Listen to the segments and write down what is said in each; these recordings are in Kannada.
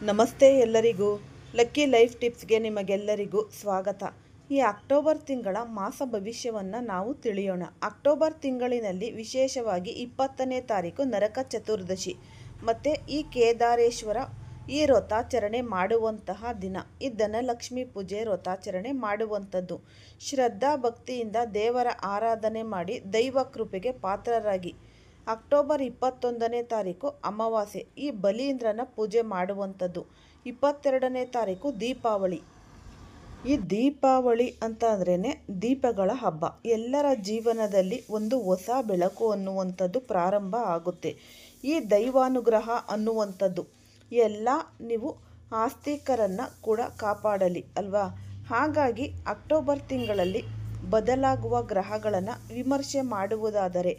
ನಮಸ್ತೆ ಎಲ್ಲರಿಗೂ. ಲಕ್ಕಿ ಲೈಫ್ ಟಿಪ್ಸ್ಗೆ ನಿಮಗೆಲ್ಲರಿಗೂ ಸ್ವಾಗತ. ಈ ಅಕ್ಟೋಬರ್ ತಿಂಗಳ ಮಾಸ ಭವಿಷ್ಯವನ್ನು ನಾವು ತಿಳಿಯೋಣ. ಅಕ್ಟೋಬರ್ ತಿಂಗಳಿನಲ್ಲಿ ವಿಶೇಷವಾಗಿ 20ನೇ ತಾರೀಕು ನರಕ ಚತುರ್ದಶಿ ಮತ್ತು ಈ ಕೇದಾರೇಶ್ವರ ಈ ವ್ರತಾಚರಣೆ ಮಾಡುವಂತಹ ದಿನ. ಈ ಧನಲಕ್ಷ್ಮಿ ಪೂಜೆ ವ್ರತಾಚರಣೆ ಮಾಡುವಂಥದ್ದು. ಶ್ರದ್ಧಾ ಭಕ್ತಿಯಿಂದ ದೇವರ ಆರಾಧನೆ ಮಾಡಿ ದೈವ ಕೃಪೆಗೆ ಪಾತ್ರರಾಗಿ. ಅಕ್ಟೋಬರ್ 21ನೇ ತಾರೀಕು ಅಮಾವಾಸ್ಯೆ, ಈ ಬಲೀಂದ್ರನ ಪೂಜೆ ಮಾಡುವಂಥದ್ದು. 22ನೇ ತಾರೀಕು ದೀಪಾವಳಿ. ಈ ದೀಪಾವಳಿ ಅಂತ ಅಂದ್ರೇ ದೀಪಗಳ ಹಬ್ಬ. ಎಲ್ಲರ ಜೀವನದಲ್ಲಿ ಒಂದು ಹೊಸ ಬೆಳಕು ಅನ್ನುವಂಥದ್ದು ಪ್ರಾರಂಭ ಆಗುತ್ತೆ. ಈ ದೈವಾನುಗ್ರಹ ಅನ್ನುವಂಥದ್ದು ಎಲ್ಲ ನೀವು ಆಸ್ತಿಕರನ್ನು ಕೂಡ ಕಾಪಾಡಲಿ ಅಲ್ವಾ. ಹಾಗಾಗಿ ಅಕ್ಟೋಬರ್ ತಿಂಗಳಲ್ಲಿ ಬದಲಾಗುವ ಗ್ರಹಗಳನ್ನು ವಿಮರ್ಶೆ ಮಾಡುವುದಾದರೆ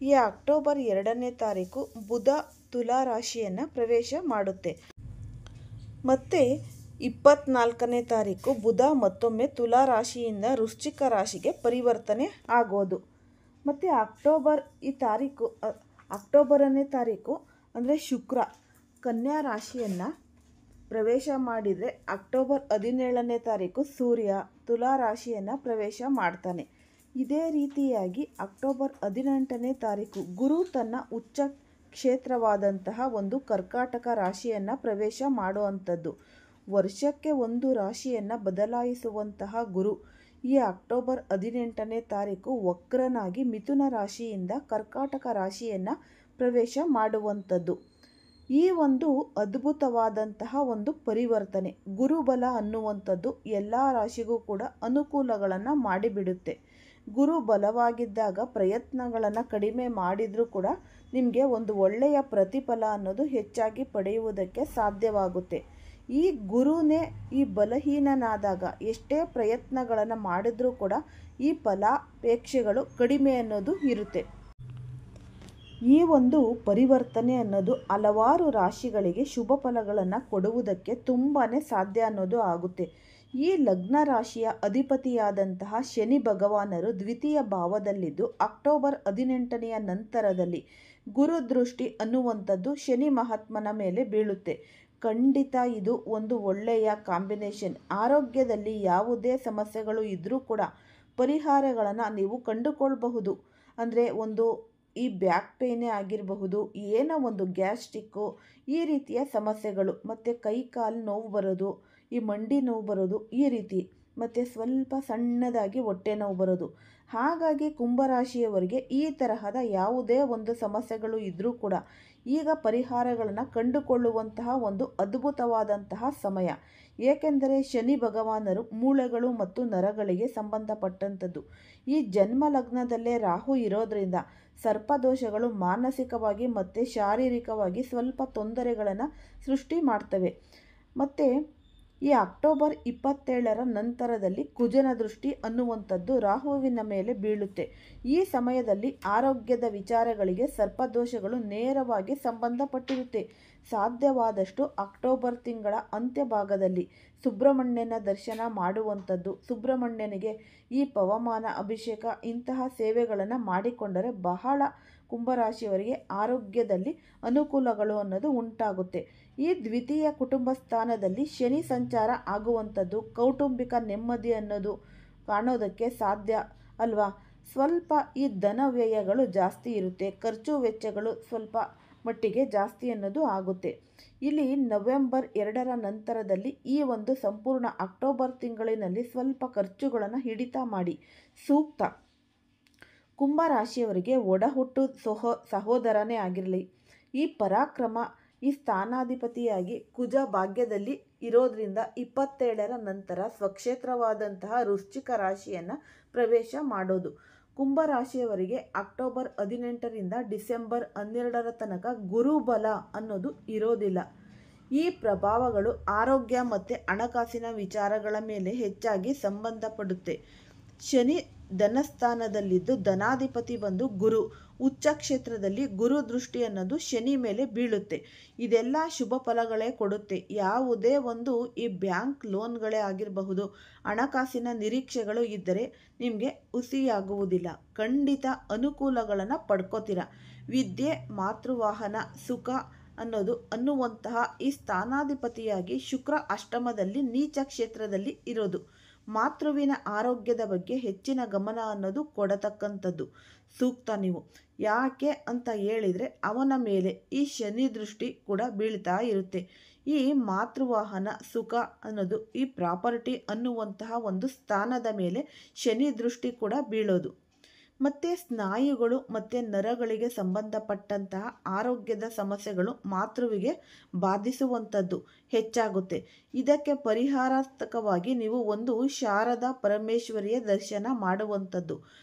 ಈ ಅಕ್ಟೋಬರ್ 2ನೇ ತಾರೀಕು ಬುಧ ತುಲಾ ರಾಶಿಯನ್ನು ಪ್ರವೇಶ ಮಾಡುತ್ತೆ. ಮತ್ತು 24ನೇ ತಾರೀಕು ಬುಧ ಮತ್ತೊಮ್ಮೆ ತುಲಾ ರಾಶಿಯಿಂದ ವೃಶ್ಚಿಕ ರಾಶಿಗೆ ಪರಿವರ್ತನೆ ಆಗೋದು. ಮತ್ತು ಅಕ್ಟೋಬರನೇ ತಾರೀಕು ಅಂದರೆ ಶುಕ್ರ ಕನ್ಯಾ ರಾಶಿಯನ್ನು ಪ್ರವೇಶ ಮಾಡಿದರೆ ಅಕ್ಟೋಬರ್ 17ನೇ ತಾರೀಕು ಸೂರ್ಯ ತುಲಾ ರಾಶಿಯನ್ನು ಪ್ರವೇಶ ಮಾಡ್ತಾನೆ. ಇದೇ ರೀತಿಯಾಗಿ ಅಕ್ಟೋಬರ್ 18ನೇ ತಾರೀಕು ಗುರು ತನ್ನ ಉಚ್ಚ ಕ್ಷೇತ್ರವಾದಂತಹ ಒಂದು ಕರ್ಕಾಟಕ ರಾಶಿಯನ್ನು ಪ್ರವೇಶ ಮಾಡುವಂಥದ್ದು. ವರ್ಷಕ್ಕೆ ಒಂದು ರಾಶಿಯನ್ನು ಬದಲಾಯಿಸುವಂತಹ ಗುರು ಈ ಅಕ್ಟೋಬರ್ 18ನೇ ತಾರೀಕು ವಕ್ರನಾಗಿ ಮಿಥುನ ರಾಶಿಯಿಂದ ಕರ್ಕಾಟಕ ರಾಶಿಯನ್ನು ಪ್ರವೇಶ ಮಾಡುವಂಥದ್ದು. ಈ ಒಂದು ಅದ್ಭುತವಾದಂತಹ ಒಂದು ಪರಿವರ್ತನೆ ಗುರುಬಲ ಅನ್ನುವಂಥದ್ದು ಎಲ್ಲ ರಾಶಿಗೂ ಕೂಡ ಅನುಕೂಲಗಳನ್ನು ಮಾಡಿಬಿಡುತ್ತೆ. ಗುರು ಬಲವಾಗಿದ್ದಾಗ ಪ್ರಯತ್ನಗಳನ್ನು ಕಡಿಮೆ ಮಾಡಿದರೂ ಕೂಡ ನಿಮಗೆ ಒಂದು ಒಳ್ಳೆಯ ಪ್ರತಿಫಲ ಅನ್ನೋದು ಹೆಚ್ಚಾಗಿ ಪಡೆಯುವುದಕ್ಕೆ ಸಾಧ್ಯವಾಗುತ್ತೆ. ಈ ಗುರುನೇ ಈ ಬಲಹೀನನಾದಾಗ ಎಷ್ಟೇ ಪ್ರಯತ್ನಗಳನ್ನು ಮಾಡಿದ್ರೂ ಕೂಡ ಈ ಫಲಾಪೇಕ್ಷೆಗಳು ಕಡಿಮೆ ಅನ್ನೋದು ಇರುತ್ತೆ. ಈ ಒಂದು ಪರಿವರ್ತನೆ ಅನ್ನೋದು ಹಲವಾರು ರಾಶಿಗಳಿಗೆ ಶುಭ ಫಲಗಳನ್ನು ಕೊಡುವುದಕ್ಕೆ ತುಂಬಾ ಸಾಧ್ಯ ಅನ್ನೋದು ಆಗುತ್ತೆ. ಈ ಲಗ್ನ ರಾಶಿಯ ಅಧಿಪತಿಯಾದಂತಹ ಶನಿ ಭಗವಾನರು ದ್ವಿತೀಯ ಭಾವದಲ್ಲಿದ್ದು ಅಕ್ಟೋಬರ್ 18ನೆಯ ನಂತರದಲ್ಲಿ ಗುರುದೃಷ್ಟಿ ಅನ್ನುವಂಥದ್ದು ಶನಿ ಮಹಾತ್ಮನ ಮೇಲೆ ಬೀಳುತ್ತೆ. ಖಂಡಿತ ಇದು ಒಂದು ಒಳ್ಳೆಯ ಕಾಂಬಿನೇಷನ್. ಆರೋಗ್ಯದಲ್ಲಿ ಯಾವುದೇ ಸಮಸ್ಯೆಗಳು ಇದ್ದರೂ ಕೂಡ ಪರಿಹಾರಗಳನ್ನು ನೀವು ಕಂಡುಕೊಳ್ಬಹುದು. ಅಂದರೆ ಈ ಬ್ಯಾಕ್ ಪೇಯ್ನೇ ಆಗಿರಬಹುದು, ಏನೋ ಒಂದು ಗ್ಯಾಸ್ಟ್ರಿಕ್ಕು ಈ ರೀತಿಯ ಸಮಸ್ಯೆಗಳು, ಮತ್ತು ಕೈ ಕಾಲು ನೋವು ಬರೋದು, ಈ ಮಂಡಿ ನೋವು ಬರೋದು ಈ ರೀತಿ, ಮತ್ತು ಸ್ವಲ್ಪ ಸಣ್ಣದಾಗಿ ಹೊಟ್ಟೆ ನೋವು ಬರೋದು. ಹಾಗಾಗಿ ಕುಂಭರಾಶಿಯವರಿಗೆ ಈ ತರಹದ ಯಾವುದೇ ಒಂದು ಸಮಸ್ಯೆಗಳು ಇದ್ದರೂ ಕೂಡ ಈಗ ಪರಿಹಾರಗಳನ್ನು ಕಂಡುಕೊಳ್ಳುವಂತಹ ಒಂದು ಅದ್ಭುತವಾದಂತಹ ಸಮಯ. ಏಕೆಂದರೆ ಶನಿ ಭಗವಾನರು ಮೂಳೆಗಳು ಮತ್ತು ನರಗಳಿಗೆ ಸಂಬಂಧಪಟ್ಟಂಥದ್ದು. ಈ ಜನ್ಮ ಲಗ್ನದಲ್ಲೇ ರಾಹು ಇರೋದರಿಂದ ಸರ್ಪದೋಷಗಳು ಮಾನಸಿಕವಾಗಿ ಮತ್ತು ಶಾರೀರಿಕವಾಗಿ ಸ್ವಲ್ಪ ತೊಂದರೆಗಳನ್ನು ಸೃಷ್ಟಿ ಮಾಡ್ತವೆ. ಮತ್ತು ಈ ಅಕ್ಟೋಬರ್ 27ರ ನಂತರದಲ್ಲಿ ಕುಜನ ದೃಷ್ಟಿ ಅನ್ನುವಂಥದ್ದು ರಾಹುವಿನ ಮೇಲೆ ಬೀಳುತ್ತೆ. ಈ ಸಮಯದಲ್ಲಿ ಆರೋಗ್ಯದ ವಿಚಾರಗಳಿಗೆ ಸರ್ಪದೋಷಗಳು ನೇರವಾಗಿ ಸಂಬಂಧಪಟ್ಟಿರುತ್ತೆ. ಸಾಧ್ಯವಾದಷ್ಟು ಅಕ್ಟೋಬರ್ ತಿಂಗಳ ಅಂತ್ಯಭಾಗದಲ್ಲಿ ಸುಬ್ರಹ್ಮಣ್ಯನ ದರ್ಶನ ಮಾಡುವಂಥದ್ದು, ಸುಬ್ರಹ್ಮಣ್ಯನಿಗೆ ಈ ಪವಮಾನ ಅಭಿಷೇಕ ಇಂತಹ ಸೇವೆಗಳನ್ನು ಮಾಡಿಕೊಂಡರೆ ಬಹಳ ಕುಂಭರಾಶಿಯವರಿಗೆ ಆರೋಗ್ಯದಲ್ಲಿ ಅನುಕೂಲಗಳು ಅನ್ನೋದು ಉಂಟಾಗುತ್ತೆ. ಈ ದ್ವಿತೀಯ ಕುಟುಂಬ ಸ್ಥಾನದಲ್ಲಿ ಶನಿ ಸಂಚಾರ ಆಗುವಂಥದ್ದು ಕೌಟುಂಬಿಕ ನೆಮ್ಮದಿ ಅನ್ನೋದು ಕಾಣೋದಕ್ಕೆ ಸಾಧ್ಯ ಅಲ್ವಾ. ಸ್ವಲ್ಪ ಈ ಧನ ವ್ಯಯಗಳು ಜಾಸ್ತಿ ಇರುತ್ತೆ, ಖರ್ಚು ವೆಚ್ಚಗಳು ಸ್ವಲ್ಪ ಮಟ್ಟಿಗೆ ಜಾಸ್ತಿ ಅನ್ನೋದು ಆಗುತ್ತೆ. ಇಲ್ಲಿ ನವೆಂಬರ್ 2ರ ನಂತರದಲ್ಲಿ ಈ ಒಂದು ಸಂಪೂರ್ಣ ಅಕ್ಟೋಬರ್ ತಿಂಗಳಿನಲ್ಲಿ ಸ್ವಲ್ಪ ಖರ್ಚುಗಳನ್ನು ಹಿಡಿತ ಮಾಡಿ ಸೂಕ್ತ. ಕುಂಭರಾಶಿಯವರಿಗೆ ಒಡಹುಟ್ಟು ಸಹೋದರನೇ ಆಗಿರಲಿ, ಈ ಪರಾಕ್ರಮ ಈ ಸ್ಥಾನಾಧಿಪತಿಯಾಗಿ ಕುಜ ಭಾಗ್ಯದಲ್ಲಿ ಇರೋದ್ರಿಂದ 27ರ ನಂತರ ಸ್ವಕ್ಷೇತ್ರವಾದಂತಹ ವೃಶ್ಚಿಕ ರಾಶಿಯನ್ನು ಪ್ರವೇಶ ಮಾಡೋದು. ಕುಂಭರಾಶಿಯವರಿಗೆ ಅಕ್ಟೋಬರ್ 18ರಿಂದ ಡಿಸೆಂಬರ್ 12ರ ತನಕ ಗುರುಬಲ ಅನ್ನೋದು ಇರೋದಿಲ್ಲ. ಈ ಪ್ರಭಾವಗಳು ಆರೋಗ್ಯ ಮತ್ತು ಹಣಕಾಸಿನ ವಿಚಾರಗಳ ಮೇಲೆ ಹೆಚ್ಚಾಗಿ ಸಂಬಂಧಪಡುತ್ತೆ. ಶನಿ ಧನಸ್ಥಾನದಲ್ಲಿದ್ದು ಧನಾಧಿಪತಿ ಬಂದು ಗುರು ಉಚ್ಚ ಕ್ಷೇತ್ರದಲ್ಲಿ ಗುರು ದೃಷ್ಟಿ ಅನ್ನೋದು ಶನಿ ಮೇಲೆ ಬೀಳುತ್ತೆ. ಇದೆಲ್ಲ ಶುಭ ಫಲಗಳೇ ಕೊಡುತ್ತೆ. ಯಾವುದೇ ಒಂದು ಈ ಬ್ಯಾಂಕ್ ಲೋನ್ಗಳೇ ಆಗಿರಬಹುದು, ಹಣಕಾಸಿನ ನಿರೀಕ್ಷೆಗಳು ಇದ್ದರೆ ನಿಮಗೆ ಹುಸಿಯಾಗುವುದಿಲ್ಲ. ಖಂಡಿತ ಅನುಕೂಲಗಳನ್ನು ಪಡ್ಕೋತೀರ. ವಿದ್ಯೆ, ಮಾತೃವಾಹನ, ಸುಖ ಅನ್ನುವಂತಹ ಈ ಸ್ಥಾನಾಧಿಪತಿಯಾಗಿ ಶುಕ್ರ ಅಷ್ಟಮದಲ್ಲಿ ನೀಚ ಕ್ಷೇತ್ರದಲ್ಲಿ ಇರೋದು. ಮಾತೃವಿನ ಆರೋಗ್ಯದ ಬಗ್ಗೆ ಹೆಚ್ಚಿನ ಗಮನ ಕೊಡತಕ್ಕಂಥದ್ದು ಸೂಕ್ತ. ನೀವು ಯಾಕೆ ಅಂತ ಹೇಳಿದರೆ ಅವನ ಮೇಲೆ ಈ ಶನಿ ದೃಷ್ಟಿ ಕೂಡ ಬೀಳ್ತಾ ಇರುತ್ತೆ. ಈ ಮಾತೃವಾಹನ ಸುಖ ಈ ಪ್ರಾಪರ್ಟಿ ಅನ್ನುವಂತಹ ಒಂದು ಸ್ಥಾನದ ಮೇಲೆ ಶನಿ ದೃಷ್ಟಿ ಕೂಡ ಬೀಳೋದು. ಮತ್ತು ಸ್ನಾಯುಗಳು ಮತ್ತು ನರಗಳಿಗೆ ಸಂಬಂಧಪಟ್ಟಂತಹ ಆರೋಗ್ಯದ ಸಮಸ್ಯೆಗಳು ಮಾತೃವಿಗೆ ಬಾಧಿಸುವಂಥದ್ದು ಹೆಚ್ಚಾಗುತ್ತೆ. ಇದಕ್ಕೆ ಪರಿಹಾರಾತ್ಮಕವಾಗಿ ನೀವು ಒಂದು ಶಾರದಾ ಪರಮೇಶ್ವರಿಯ ದರ್ಶನ ಮಾಡುವಂಥದ್ದು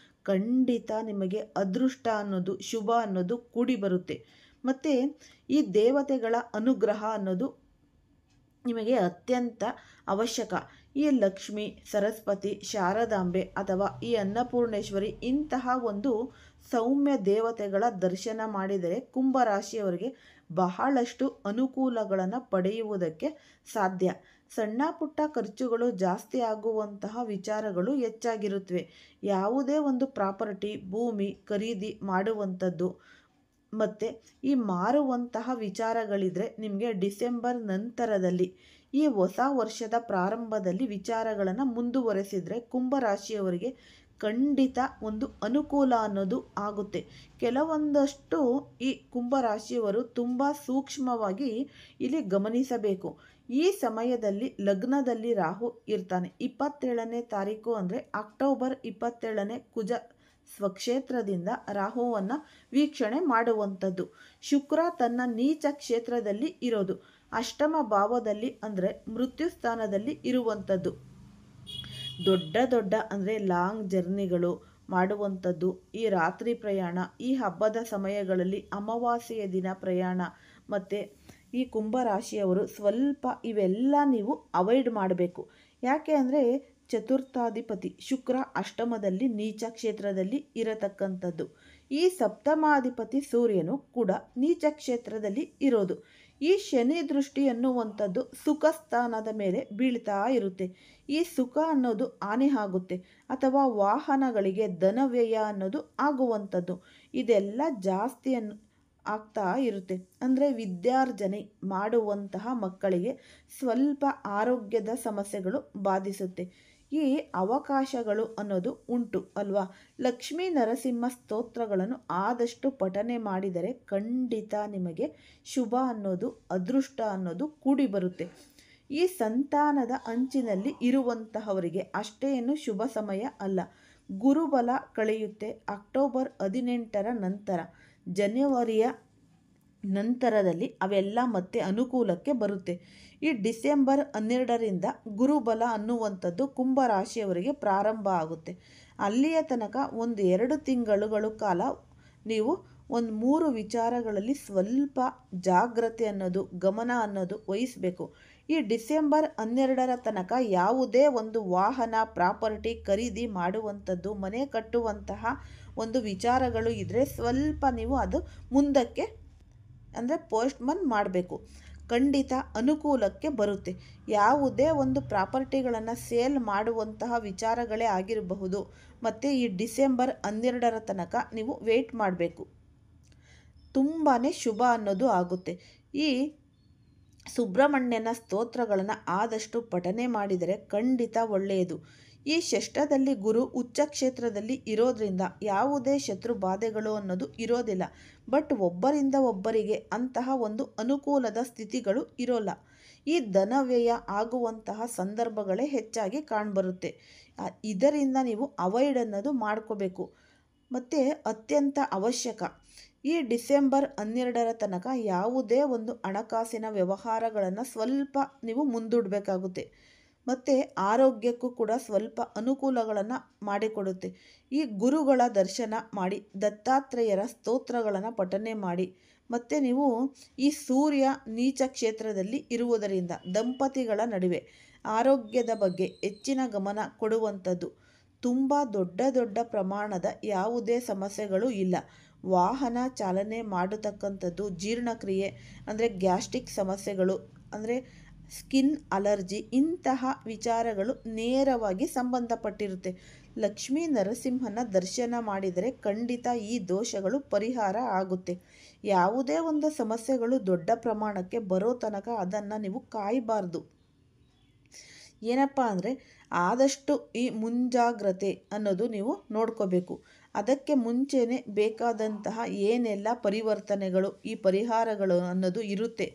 ಖಂಡಿತ ನಿಮಗೆ ಅದೃಷ್ಟ ಶುಭ ಕೂಡಿ ಬರುತ್ತೆ. ಮತ್ತು ಈ ದೇವತೆಗಳ ಅನುಗ್ರಹ ನಿಮಗೆ ಅತ್ಯಂತ ಅವಶ್ಯಕ. ಈ ಲಕ್ಷ್ಮಿ, ಸರಸ್ವತಿ, ಶಾರದಾಂಬೆ ಅಥವಾ ಈ ಅನ್ನಪೂರ್ಣೇಶ್ವರಿ ಇಂತಹ ಒಂದು ಸೌಮ್ಯ ದೇವತೆಗಳ ದರ್ಶನ ಮಾಡಿದರೆ ಕುಂಭರಾಶಿಯವರಿಗೆ ಬಹಳಷ್ಟು ಅನುಕೂಲಗಳನ್ನು ಪಡೆಯುವುದಕ್ಕೆ ಸಾಧ್ಯ. ಸಣ್ಣ ಪುಟ್ಟ ಖರ್ಚುಗಳು ಜಾಸ್ತಿ ಆಗುವಂತಹ ವಿಚಾರಗಳು ಹೆಚ್ಚಾಗಿರುತ್ತವೆ. ಯಾವುದೇ ಒಂದು ಪ್ರಾಪರ್ಟಿ, ಭೂಮಿ ಖರೀದಿ ಮಾಡುವಂಥದ್ದು ಮತ್ತು ಈ ಮಾರುವಂತಹ ವಿಚಾರಗಳಿದ್ರೆ ನಿಮಗೆ ಡಿಸೆಂಬರ್ ನಂತರದಲ್ಲಿ ಈ ಹೊಸ ವರ್ಷದ ಪ್ರಾರಂಭದಲ್ಲಿ ವಿಚಾರಗಳನ್ನು ಮುಂದುವರೆಸಿದರೆ ಕುಂಭರಾಶಿಯವರಿಗೆ ಖಂಡಿತ ಒಂದು ಅನುಕೂಲ ಆಗುತ್ತೆ. ಕೆಲವೊಂದಷ್ಟು ಈ ಕುಂಭರಾಶಿಯವರು ತುಂಬ ಸೂಕ್ಷ್ಮವಾಗಿ ಇಲ್ಲಿ ಗಮನಿಸಬೇಕು. ಈ ಸಮಯದಲ್ಲಿ ಲಗ್ನದಲ್ಲಿ ರಾಹು ಇರ್ತಾನೆ. 27ನೇ ತಾರೀಕು ಅಂದರೆ ಅಕ್ಟೋಬರ್ 27ನೇ ಕುಜ ಸ್ವಕ್ಷೇತ್ರದಿಂದ ರಾಹುವನ್ನು ವೀಕ್ಷಣೆ ಮಾಡುವಂಥದ್ದು. ಶುಕ್ರ ತನ್ನ ನೀಚ ಕ್ಷೇತ್ರದಲ್ಲಿ ಇರೋದು, ಅಷ್ಟಮ ಭಾವದಲ್ಲಿ ಅಂದರೆ ಮೃತ್ಯು ಸ್ಥಾನದಲ್ಲಿ ಇರುವಂಥದ್ದು. ದೊಡ್ಡ ಅಂದರೆ ಲಾಂಗ್ ಜರ್ನಿಗಳು ಮಾಡುವಂಥದ್ದು, ಈ ರಾತ್ರಿ ಪ್ರಯಾಣ, ಈ ಹಬ್ಬದ ಸಮಯಗಳಲ್ಲಿ ಅಮಾವಾಸ್ಯೆಯ ದಿನ ಪ್ರಯಾಣ ಮತ್ತು ಈ ಕುಂಭರಾಶಿಯವರು ಸ್ವಲ್ಪ ಇವೆಲ್ಲ ನೀವು ಅವಾಯ್ಡ್ ಮಾಡಬೇಕು. ಯಾಕೆ ಅಂದರೆ ಚತುರ್ಥಾಧಿಪತಿ ಶುಕ್ರ ಅಷ್ಟಮದಲ್ಲಿ ನೀಚ ಕ್ಷೇತ್ರದಲ್ಲಿ ಇರತಕ್ಕಂಥದ್ದು. ಈ ಸಪ್ತಮಾಧಿಪತಿ ಸೂರ್ಯನು ಕೂಡ ನೀಚ ಕ್ಷೇತ್ರದಲ್ಲಿ ಇರೋದು. ಈ ಶನಿ ದೃಷ್ಟಿ ಅನ್ನುವಂಥದ್ದು ಸುಖ ಸ್ಥಾನದ ಮೇಲೆ ಬೀಳ್ತಾ ಇರುತ್ತೆ. ಈ ಸುಖ ಹಾನಿ ಆಗುತ್ತೆ ಅಥವಾ ವಾಹನಗಳಿಗೆ ಧನವ್ಯಯ ಆಗುವಂಥದ್ದು ಇದೆಲ್ಲ ಜಾಸ್ತಿ ಆಗ್ತಾ ಇರುತ್ತೆ. ಅಂದರೆ ವಿದ್ಯಾರ್ಜನೆ ಮಾಡುವಂತಹ ಮಕ್ಕಳಿಗೆ ಸ್ವಲ್ಪ ಆರೋಗ್ಯದ ಸಮಸ್ಯೆಗಳು ಬಾಧಿಸುತ್ತೆ. ಈ ಅವಕಾಶಗಳು ಉಂಟು ಅಲ್ವಾ. ಲಕ್ಷ್ಮೀ ನರಸಿಂಹ ಸ್ತೋತ್ರಗಳನ್ನು ಆದಷ್ಟು ಪಠನೆ ಮಾಡಿದರೆ ಖಂಡಿತ ನಿಮಗೆ ಶುಭ ಅದೃಷ್ಟ ಕೂಡಿ ಬರುತ್ತೆ. ಈ ಸಂತಾನದ ಅಂಚಿನಲ್ಲಿ ಇರುವಂತಹವರಿಗೆ ಅಷ್ಟೇನು ಶುಭ ಸಮಯ ಅಲ್ಲ. ಗುರುಬಲ ಕಳೆಯುತ್ತೆ ಅಕ್ಟೋಬರ್ 18ರ ನಂತರ. ಜನವರಿಯ ನಂತರದಲ್ಲಿ ಅವೆಲ್ಲ ಮತ್ತೆ ಅನುಕೂಲಕ್ಕೆ ಬರುತ್ತೆ. ಈ ಡಿಸೆಂಬರ್ 12ರಿಂದ ಗುರುಬಲ ಅನ್ನುವಂಥದ್ದು ಕುಂಭರಾಶಿಯವರಿಗೆ ಪ್ರಾರಂಭ ಆಗುತ್ತೆ. ಅಲ್ಲಿಯ ತನಕ 1-2 ತಿಂಗಳುಗಳ ಕಾಲ ನೀವು 3 ವಿಚಾರಗಳಲ್ಲಿ ಸ್ವಲ್ಪ ಜಾಗ್ರತೆ ಗಮನ ವಹಿಸಬೇಕು. ಈ ಡಿಸೆಂಬರ್ 12ರ ತನಕ ಯಾವುದೇ ಒಂದು ವಾಹನ, ಪ್ರಾಪರ್ಟಿ ಖರೀದಿ ಮಾಡುವಂಥದ್ದು, ಮನೆ ಕಟ್ಟುವಂತಹ ಒಂದು ವಿಚಾರಗಳು ಇದ್ದರೆ ಸ್ವಲ್ಪ ನೀವು ಅದು ಮುಂದಕ್ಕೆ ಅಂದರೆ ಪೋಸ್ಟ್ಮನ್ ಮಾಡಬೇಕು. ಖಂಡಿತ ಅನುಕೂಲಕ್ಕೆ ಬರುತ್ತೆ. ಯಾವುದೇ ಒಂದು ಪ್ರಾಪರ್ಟಿಗಳನ್ನು ಸೇಲ್ ಮಾಡುವಂತಹ ವಿಚಾರಗಳೇ ಆಗಿರಬಹುದು. ಮತ್ತು ಈ ಡಿಸೆಂಬರ್ 12ರ ತನಕ ನೀವು ವೆಯ್ಟ್ ಮಾಡಬೇಕು. ತುಂಬಾ ಶುಭ ಆಗುತ್ತೆ. ಈ ಸುಬ್ರಹ್ಮಣ್ಯನ ಸ್ತೋತ್ರಗಳನ್ನು ಆದಷ್ಟು ಪಠನೆ ಮಾಡಿದರೆ ಖಂಡಿತ ಒಳ್ಳೆಯದು. ಈ ಷಷ್ಠದಲ್ಲಿ ಗುರು ಉಚ್ಚ ಕ್ಷೇತ್ರದಲ್ಲಿ ಇರೋದ್ರಿಂದ ಯಾವುದೇ ಶತ್ರು ಬಾಧೆಗಳು ಇರೋದಿಲ್ಲ. ಬಟ್ ಒಬ್ಬರಿಂದ ಒಬ್ಬರಿಗೆ ಅಂತಹ ಒಂದು ಅನುಕೂಲದ ಸ್ಥಿತಿಗಳು ಇರೋಲ್ಲ. ಈ ಧನವ್ಯಯ ಆಗುವಂತಹ ಸಂದರ್ಭಗಳೇ ಹೆಚ್ಚಾಗಿ ಕಾಣ್ಬರುತ್ತೆ. ಇದರಿಂದ ನೀವು ಅವಾಯ್ಡ್ ಮಾಡ್ಕೋಬೇಕು. ಮತ್ತು ಅತ್ಯಂತ ಅವಶ್ಯಕ ಈ ಡಿಸೆಂಬರ್ 12ರ ತನಕ ಯಾವುದೇ ಒಂದು ಹಣಕಾಸಿನ ವ್ಯವಹಾರಗಳನ್ನು ಸ್ವಲ್ಪ ನೀವು ಮುಂದೂಡಬೇಕಾಗುತ್ತೆ. ಮತ್ತು ಆರೋಗ್ಯಕ್ಕೂ ಕೂಡ ಸ್ವಲ್ಪ ಅನುಕೂಲಗಳನ್ನು ಮಾಡಿಕೊಡುತ್ತೆ. ಈ ಗುರುಗಳ ದರ್ಶನ ಮಾಡಿ, ದತ್ತಾತ್ರೇಯರ ಸ್ತೋತ್ರಗಳನ್ನು ಪಠನೆ ಮಾಡಿ. ಮತ್ತು ನೀವು ಈ ಸೂರ್ಯ ನೀಚ ಕ್ಷೇತ್ರದಲ್ಲಿ ಇರುವುದರಿಂದ ದಂಪತಿಗಳ ನಡುವೆ ಆರೋಗ್ಯದ ಬಗ್ಗೆ ಹೆಚ್ಚಿನ ಗಮನ ಕೊಡುವಂಥದ್ದು. ತುಂಬ ದೊಡ್ಡ ಪ್ರಮಾಣದ ಯಾವುದೇ ಸಮಸ್ಯೆಗಳು ಇಲ್ಲ. ವಾಹನ ಚಾಲನೆ ಮಾಡತಕ್ಕಂಥದ್ದು, ಜೀರ್ಣಕ್ರಿಯೆ ಅಂದರೆ ಗ್ಯಾಸ್ಟ್ರಿಕ್ ಸಮಸ್ಯೆಗಳು ಅಂದರೆ ಸ್ಕಿನ್ ಅಲರ್ಜಿ ಇಂತಹ ವಿಚಾರಗಳು ನೇರವಾಗಿ ಸಂಬಂಧಪಟ್ಟಿರುತ್ತೆ. ಲಕ್ಷ್ಮೀ ನರಸಿಂಹನ ದರ್ಶನ ಮಾಡಿದರೆ ಖಂಡಿತ ಈ ದೋಷಗಳು ಪರಿಹಾರ ಆಗುತ್ತೆ. ಯಾವುದೇ ಒಂದು ಸಮಸ್ಯೆಗಳು ದೊಡ್ಡ ಪ್ರಮಾಣಕ್ಕೆ ಬರೋ ತನಕ ಅದನ್ನು ನೀವು ಕಾಯಬಾರ್ದು. ಏನಪ್ಪ ಅಂದರೆ ಆದಷ್ಟು ಈ ಮುಂಜಾಗ್ರತೆ ಅನ್ನೋದು ನೀವು ನೋಡ್ಕೋಬೇಕು. ಅದಕ್ಕೆ ಮುಂಚೆನೇ ಬೇಕಾದಂತಹ ಏನೆಲ್ಲ ಪರಿವರ್ತನೆಗಳು ಈ ಪರಿಹಾರಗಳು ಅನ್ನೋದು ಇರುತ್ತೆ,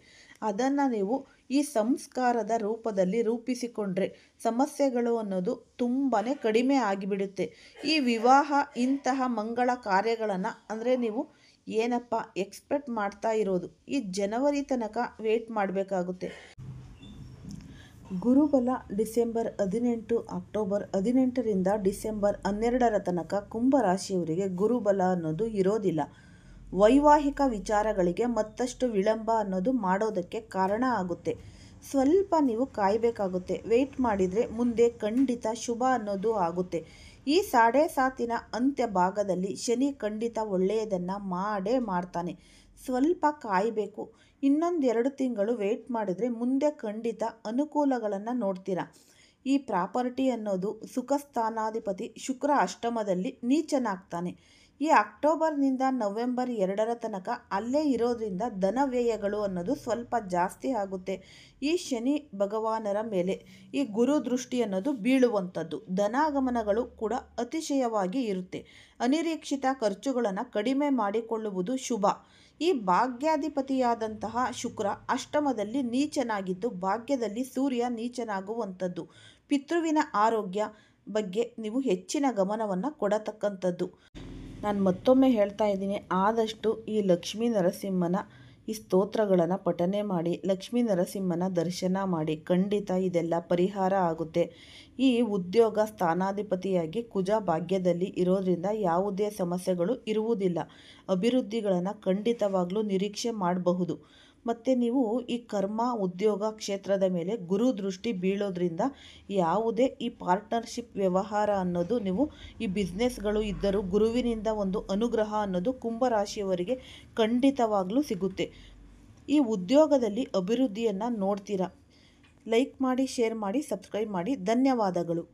ಅದನ್ನು ನೀವು ಈ ಸಂಸ್ಕಾರದ ರೂಪದಲ್ಲಿ ರೂಪಿಸಿಕೊಂಡ್ರೆ ಸಮಸ್ಯೆಗಳು ಅನ್ನೋದು ತುಂಬಾ ಕಡಿಮೆ ಆಗಿಬಿಡುತ್ತೆ. ಈ ವಿವಾಹ ಇಂತಹ ಮಂಗಳ ಕಾರ್ಯಗಳನ್ನು ಅಂದರೆ ನೀವು ಏನಪ್ಪ ಎಕ್ಸ್ಪೆಕ್ಟ್ ಮಾಡ್ತಾ ಇರೋದು ಈ ಜನವರಿ ತನಕ ವೇಟ್ ಮಾಡಬೇಕಾಗುತ್ತೆ. ಗುರುಬಲ ಡಿಸೆಂಬರ್ 18 ಅಕ್ಟೋಬರ್ 18ರಿಂದ ಡಿಸೆಂಬರ್ 12ರ ತನಕ ಕುಂಭರಾಶಿಯವರಿಗೆ ಗುರುಬಲ ಅನ್ನೋದು ಇರೋದಿಲ್ಲ. ವೈವಾಹಿಕ ವಿಚಾರಗಳಿಗೆ ಮತ್ತಷ್ಟು ವಿಳಂಬ ಅನ್ನೋದು ಮಾಡೋದಕ್ಕೆ ಕಾರಣ ಆಗುತ್ತೆ. ಸ್ವಲ್ಪ ನೀವು ಕಾಯಬೇಕಾಗುತ್ತೆ. ವೆಯ್ಟ್ ಮಾಡಿದರೆ ಮುಂದೆ ಖಂಡಿತ ಶುಭ ಅನ್ನೋದು ಆಗುತ್ತೆ. ಈ 7.5 ಅಂತ್ಯ ಭಾಗದಲ್ಲಿ ಶನಿ ಖಂಡಿತ ಒಳ್ಳೆಯದನ್ನು ಮಾಡೇ ಮಾಡ್ತಾನೆ. ಸ್ವಲ್ಪ ಕಾಯಬೇಕು. ಇನ್ನೊಂದು 2 ತಿಂಗಳು ವೆಯ್ಟ್ ಮಾಡಿದರೆ ಮುಂದೆ ಖಂಡಿತ ಅನುಕೂಲಗಳನ್ನು ನೋಡ್ತೀರಾ. ಈ ಪ್ರಾಪರ್ಟಿ ಅನ್ನೋದು ಸುಖ ಸ್ಥಾನಾಧಿಪತಿ ಶುಕ್ರ ಅಷ್ಟಮದಲ್ಲಿ ನೀಚನಾಗ್ತಾನೆ. ಈ ಅಕ್ಟೋಬರ್ನಿಂದ ನವೆಂಬರ್ 2ರ ತನಕ ಅಲ್ಲೇ ಇರೋದ್ರಿಂದ ಧನ ವ್ಯಯಗಳು ಅನ್ನೋದು ಸ್ವಲ್ಪ ಜಾಸ್ತಿ ಆಗುತ್ತೆ. ಈ ಶನಿ ಭಗವಾನರ ಮೇಲೆ ಈ ಗುರು ದೃಷ್ಟಿ ಅನ್ನೋದು ಬೀಳುವಂಥದ್ದು. ಧನಾಗಮನಗಳು ಕೂಡ ಅತಿಶಯವಾಗಿ ಇರುತ್ತೆ. ಅನಿರೀಕ್ಷಿತ ಖರ್ಚುಗಳನ್ನು ಕಡಿಮೆ ಮಾಡಿಕೊಳ್ಳುವುದು ಶುಭ. ಈ ಭಾಗ್ಯಾಧಿಪತಿಯಾದಂತಹ ಶುಕ್ರ ಅಷ್ಟಮದಲ್ಲಿ ನೀಚನಾಗಿದ್ದು ಭಾಗ್ಯದಲ್ಲಿ ಸೂರ್ಯ ನೀಚನಾಗುವಂಥದ್ದು. ಪಿತೃವಿನ ಆರೋಗ್ಯ ಬಗ್ಗೆ ನೀವು ಹೆಚ್ಚಿನ ಗಮನವನ್ನು ಕೊಡತಕ್ಕಂಥದ್ದು. ನಾನು ಮತ್ತೊಮ್ಮೆ ಹೇಳ್ತಾ ಇದ್ದೀನಿ, ಆದಷ್ಟು ಈ ಲಕ್ಷ್ಮೀ ನರಸಿಂಹನ ಈ ಸ್ತೋತ್ರಗಳನ್ನು ಪಠನೆ ಮಾಡಿ ಲಕ್ಷ್ಮೀ ನರಸಿಂಹನ ದರ್ಶನ ಮಾಡಿ. ಖಂಡಿತ ಇದೆಲ್ಲ ಪರಿಹಾರ ಆಗುತ್ತೆ. ಈ ಉದ್ಯೋಗ ಸ್ಥಾನಾಧಿಪತಿಯಾಗಿ ಕುಜ ಭಾಗ್ಯದಲ್ಲಿ ಇರೋದ್ರಿಂದ ಯಾವುದೇ ಸಮಸ್ಯೆಗಳು ಇರುವುದಿಲ್ಲ. ಅಭಿವೃದ್ಧಿಗಳನ್ನು ಖಂಡಿತವಾಗ್ಲೂ ನಿರೀಕ್ಷೆ ಮಾಡಬಹುದು. ಮತ್ತು ನೀವು ಈ ಕರ್ಮ ಉದ್ಯೋಗ ಕ್ಷೇತ್ರದ ಮೇಲೆ ಗುರು ದೃಷ್ಟಿ ಬೀಳೋದ್ರಿಂದ ಯಾವುದೇ ಈ ಪಾರ್ಟ್ನರ್ಶಿಪ್ ವ್ಯವಹಾರ ಅನ್ನೋದು ನೀವು ಈ ಬಿಸ್ನೆಸ್ಗಳು ಇದ್ದರೂ ಗುರುವಿನಿಂದ ಒಂದು ಅನುಗ್ರಹ ಅನ್ನೋದು ಕುಂಭರಾಶಿಯವರಿಗೆ ಖಂಡಿತವಾಗ್ಲೂ ಸಿಗುತ್ತೆ. ಈ ಉದ್ಯೋಗದಲ್ಲಿ ಅಭಿವೃದ್ಧಿಯನ್ನು ನೋಡ್ತೀರಾ. ಲೈಕ್ ಮಾಡಿ, ಶೇರ್ ಮಾಡಿ, ಸಬ್ಸ್ಕ್ರೈಬ್ ಮಾಡಿ. ಧನ್ಯವಾದಗಳು.